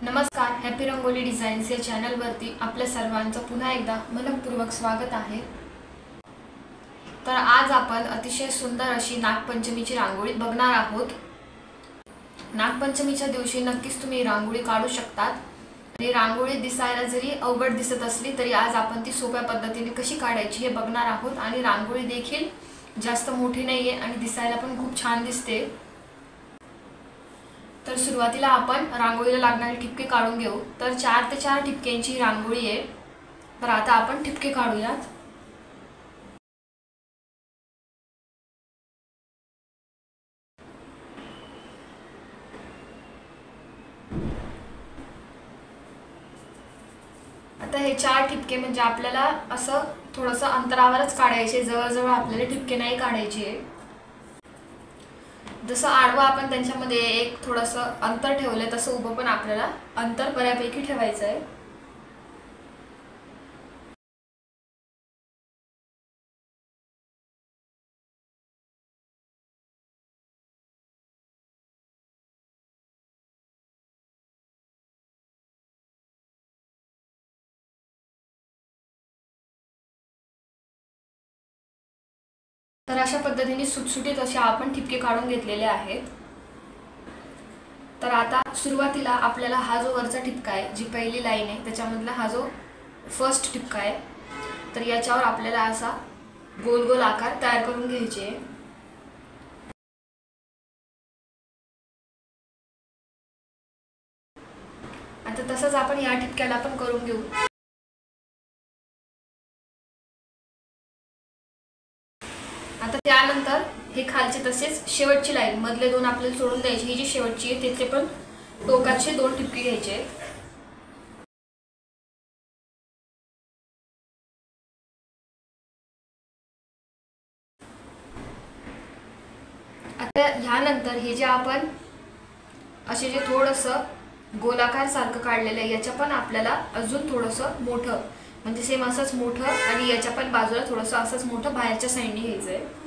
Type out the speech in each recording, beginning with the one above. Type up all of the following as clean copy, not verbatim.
नमस्कार, happy rangoli designs या चॅनलवरती आपल्या सर्वांचं पुन्हा एकदा मनपूर्वक स्वागत आहे। तर आज आपण अतिशय सुंदर अशी नागपंचमीची रांगोळी बघणार आहोत। नागपंचमीच्या दिवशी नक्कीच तुम्ही रांगोळी काढू शकतात आणि रांगोळी दिसायला जरी अवघड दिसत असली तरी आज आपण ती सोप्या पद्धतीने कशी काढायची हे बघणार आहोत। आणि रांगोळी देखील जास्त मोठी नाहीये आणि दिसायला पण खूप छान दिसते। तर सुरुवातीला आपण रांगोळीला लागणारे ठिपके काढून घेऊ। तर 4 ते 4 ठिपक्यांची रांगोळी आहे। तर आता आपण ठिपके काढूयात। आता हे 4 ठिपके म्हणजे आपल्याला असं थोडंसं अंतरावरच काढायचे, जवळ-जवळ आपल्याला ठिपके नाही काढायचे। जसं आडवा आपण त्यांच्यामध्ये एक थोडंसं अंतर ठेवलंय तसं उभं पण आपल्याला अंतर बऱ्यापैकी ठेवायचं आहे। तर अशा पद्धतीने सुटसुटीत असे आपण ठिपके काढून घेतलेले आहेत। तर आता सुरुवातीला आपल्याला हा जो वरचा ठिपका आहे, जी पहिली लाईन आहे त्याच्यामधला हा जो फर्स्ट ठिपका आहे, तर याच्यावर आपल्याला असा गोल गोल आकार तयार करून घ्यायचे। आता तसंच आपण या ठिपक्याला पण करून घेऊ। आता त्यानंतर हे खालचे तसेच शेवटची लाईन मधले दोन आपल्याला सोडून द्यायची। ही जी शेवटची आहे तिथे पण टोकाचे 2 ठिपके घ्यायचे। आता ह्यानंतर हे जे आपण असे जे थोडंसं गोलाकार सारखं काढलेलं आहे याच्या पण आपल्याला अजून थोडंसं मोठं म्हणजे सेम असंच मोठं आणि याच्या पण बाजूला थोडंसं असंच मोठं बाहेरच्या साईडने घ्यायचं आहे।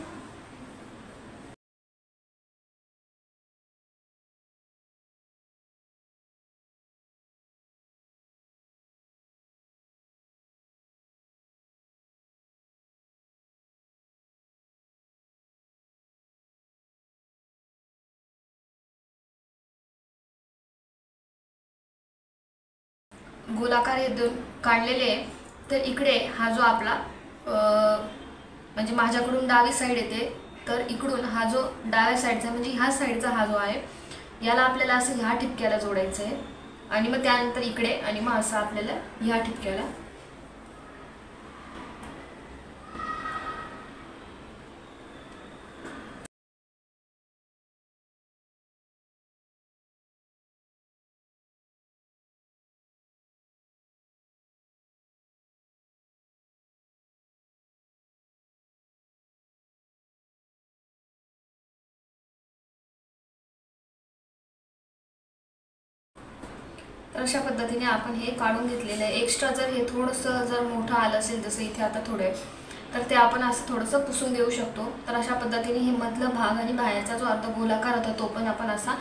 गोलाकार हे दोन काढलेले आहे। तर इकडे हा जो आपला म्हणजे माझ्याकडून डावी साईड येते, तर इकडून हा जो डाव्या साईडचा म्हणजे ह्या साईडचा हा जो आहे याला आपल्याला असं ह्या ठिपक्याला जोडायचं आहे आणि मग त्यानंतर इकडे आणि मग असं आपल्याला ह्या ठिपक्याला। तर अशा पद्धतीने आपण हे काढून घेतलेलं आहे। एक्स्ट्रा जर हे थोडंसं जर मोठं आलं असेल जसं इथे आता थोडे, तर ते आपण असं थोडंसं पुसून घेऊ शकतो। तर अशा पद्धतीने हे मधला भाग आणि बाहेरचा जो अर्धा गोलाकार होता तो पण आपण असा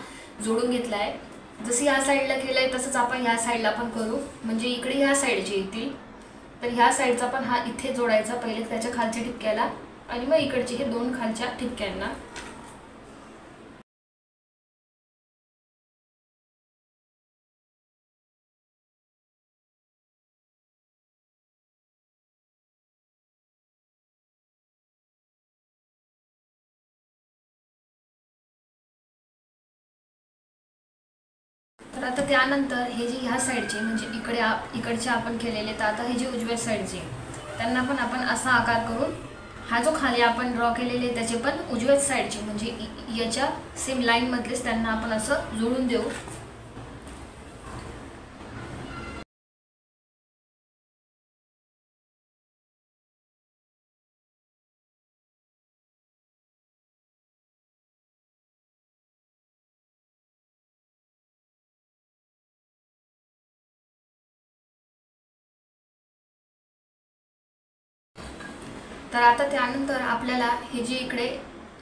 जोडून घेतला आहे। जसं ह्या साईडला केलंय तसंच आपण ह्या साईडला पण करू, म्हणजे इकडे ह्या साईडचे येतील तर ह्या साईडचा पण हा इथे जोडायचा पहिले त्याच्या खालच्या ठिपक्याला आणि मग इकडचे हे 2 खालच्या ठिपक्यांना। तर आता त्यानंतर हे जे ह्या साईडचे म्हणजे इकडचे आपण केलेले, तर आता हे जे उजव्या साईडचे त्यांना पण आपण असा आकार करून हा जो खाली आपण ड्रॉ केलेले त्याचे पण उजव्याच साईडचे म्हणजे याच्या सेम लाईन मधलेच त्यांना आपण असं जोडून देऊ। तर आता त्यानंतर आपल्याला हे जे इकडे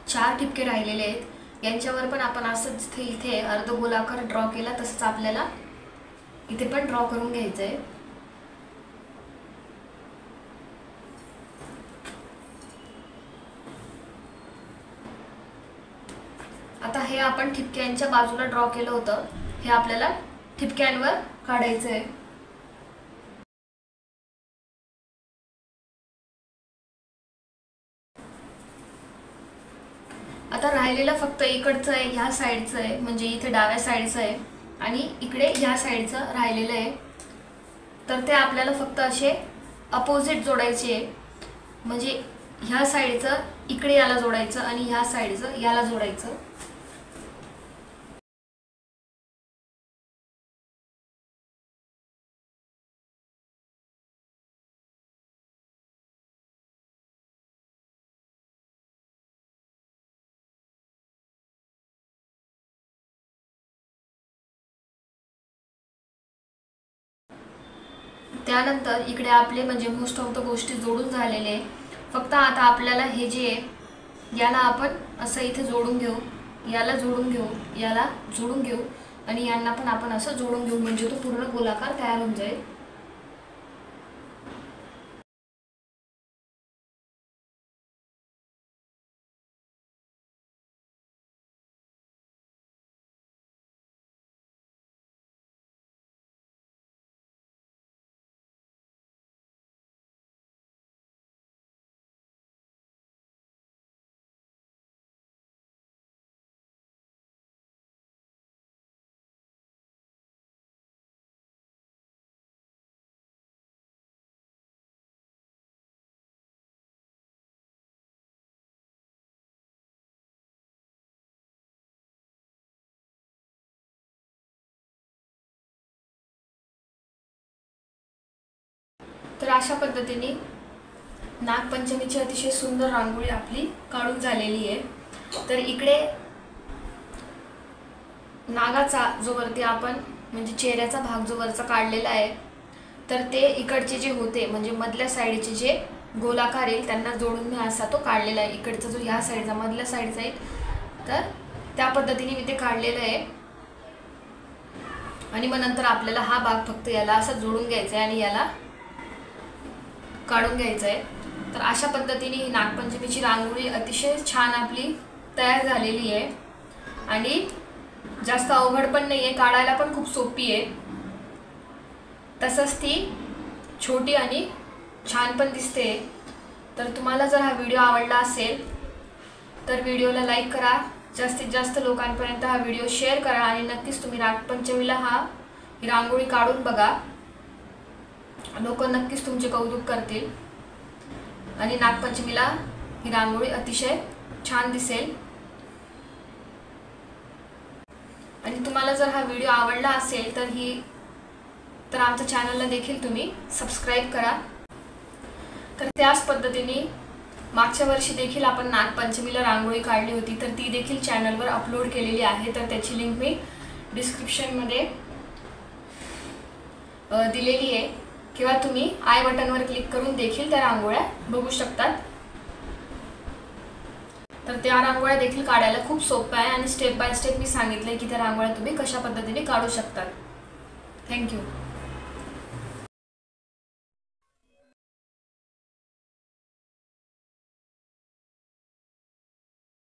4 ठिपके राहिलेले आहेत यांच्यावर पण आपण असंच इथे अर्धगोलाकार ड्रॉ केला तसंच आपल्याला इथे पण ड्रॉ करून घ्यायचं आहे। आता हे आपण ठिपक्यांच्या बाजूला ड्रॉ केलं होतं, हे आपल्याला ठिपक्यांवर काढायचं आहे। आता राहिलेलं फक्त इकडचं आहे, ह्या साईडचं आहे, म्हणजे इथे डाव्या साईडचं आहे आणि इकडे ह्या साईडचं राहिलेलं आहे। तर ते आपल्याला फक्त असे अपोजिट जोडायचे आहे, म्हणजे ह्या साईडचं इकडे याला जोडायचं आणि ह्या साईडचं याला जोडायचं। त्यानंतर इकडे आपले म्हणजे मोस्ट ऑफ द गोष्टी जोडून झालेले आहे। फक्त आता आपल्याला हे जे आहे याला आपण असं इथे जोडून घेऊ, याला जोडून घेऊ, याला जोडून घेऊ आणि यांना पण आपण असं जोडून घेऊ, म्हणजे तो पूर्ण गोलाकार तयार होऊन जाईल। तर अशा पद्धतीने नागपंचमीची अतिशय सुंदर रांगोळी आपली काढून झालेली आहे। तर इकडे नागाचा जो वरती आपण म्हणजे चेहऱ्याचा भाग जो वरचा काढलेला आहे, तर ते इकडचे जे होते म्हणजे मधल्या साईडचे जे गोलाकार येईल त्यांना जोडून मी असा तो काढलेला आहे। इकडचा जो ह्या साईडचा मधल्या साईडचा आहे, तर त्या पद्धतीने मी ते काढलेलं आहे। आणि मग नंतर आपल्याला हा भाग फक्त याला असा जोडून घ्यायचा आहे आणि याला काढून घ्यायचं आहे। तर अशा पद्धतीने ही नागपंचमीची रांगोळी अतिशय छान आपली तयार झालेली आहे आणि जास्त अवघड पण नाही आहे, काढायला पण खूप सोपी आहे। तसंच ती छोटी आणि छान पण दिसते। तर तुम्हाला जर हा व्हिडिओ आवडला असेल तर व्हिडिओला लाईक करा, जास्तीत जास्त लोकांपर्यंत हा व्हिडिओ शेअर करा आणि नक्कीच तुम्ही नागपंचमीला ही रांगोळी काढून बघा, लोक नक्कीच तुमचे कौतुक करतील आणि नागपंचमीला ही रांगोळी अतिशय छान दिसेल। आणि तुम्हाला जर हा व्हिडिओ आवडला असेल तर आमच्या चॅनलला देखील तुम्ही सबस्क्राईब करा। तर त्याच पद्धतीने मागच्या वर्षी देखील आपण नागपंचमीला रांगोळी काढली होती, तर ती देखील चॅनलवर अपलोड केलेली आहे। तर त्याची लिंक मी डिस्क्रिप्शनमध्ये दिलेली आहे किंवा तुम्ही आय बटनवर क्लिक करून देखील त्या रांगोळ्या बघू शकतात। तर त्या रांगोळ्या देखील काढायला खूप सोपं आहे आणि स्टेप बाय स्टेप मी सांगितले की त्या रांगोळ्या तुम्ही कशा पद्धतीने काढू शकतात। थँक्यू।